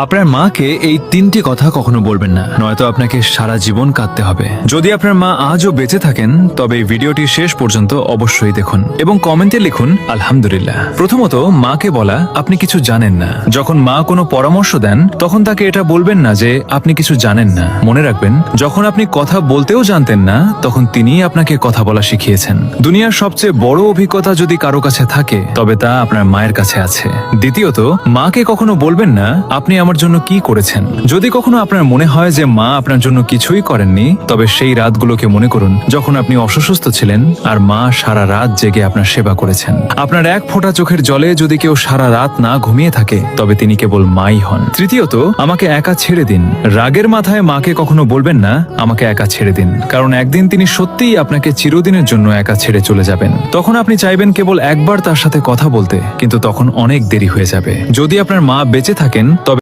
আপনার মাকে এই তিনটি কথা কখনো বলবেন না, নয়তো আপনাকে সারা জীবন কাঁদতে হবে। যদি আপনার মা আজও বেঁচে থাকেন তবে এই ভিডিওটি শেষ পর্যন্ত অবশ্যই দেখুন এবং কমেন্টে লিখুন আলহামদুলিল্লাহ। প্রথমত, মাকে বলা আপনি কিছু জানেন না। যখন মা কোনো পরামর্শ দেন তখন তাকে এটা বলবেন না যে আপনি কিছু জানেন না। মনে রাখবেন, যখন আপনি কথা বলতেও জানতেন না তখন তিনিই আপনাকে কথা বলা শিখিয়েছেন। দুনিয়ার সবচেয়ে বড় অভিজ্ঞতা যদি কারো কাছে থাকে তবে তা আপনার মায়ের কাছে আছে। দ্বিতীয়ত, মাকে কখনো বলবেন না আপনি আমার জন্য কি করেছেন। যদি কখনো আপনার মনে হয় যে মা আপনার জন্য কিছুই করেননি, তবে সেই রাতগুলোকে মনে করুন যখন আপনি অসুস্থ ছিলেন আর মা সারা রাত জেগে আপনার সেবা করেছেন। আপনার এক ফোঁটা চোখের জলে যদি কেউ সারা রাত না ঘুমিয়ে থাকে তবে তিনি কেবল মাই হন। তৃতীয়ত, আমাকে একা ছেড়ে দিন। রাগের মাথায় মাকে কখনো বলবেন না আমাকে একা ছেড়ে দিন, কারণ একদিন তিনি সত্যিই আপনাকে চিরদিনের জন্য একা ছেড়ে চলে যাবেন। তখন আপনি চাইবেন কেবল একবার তার সাথে কথা বলতে, কিন্তু তখন অনেক দেরি হয়ে যাবে। যদি আপনার মা বেঁচে থাকেন তবে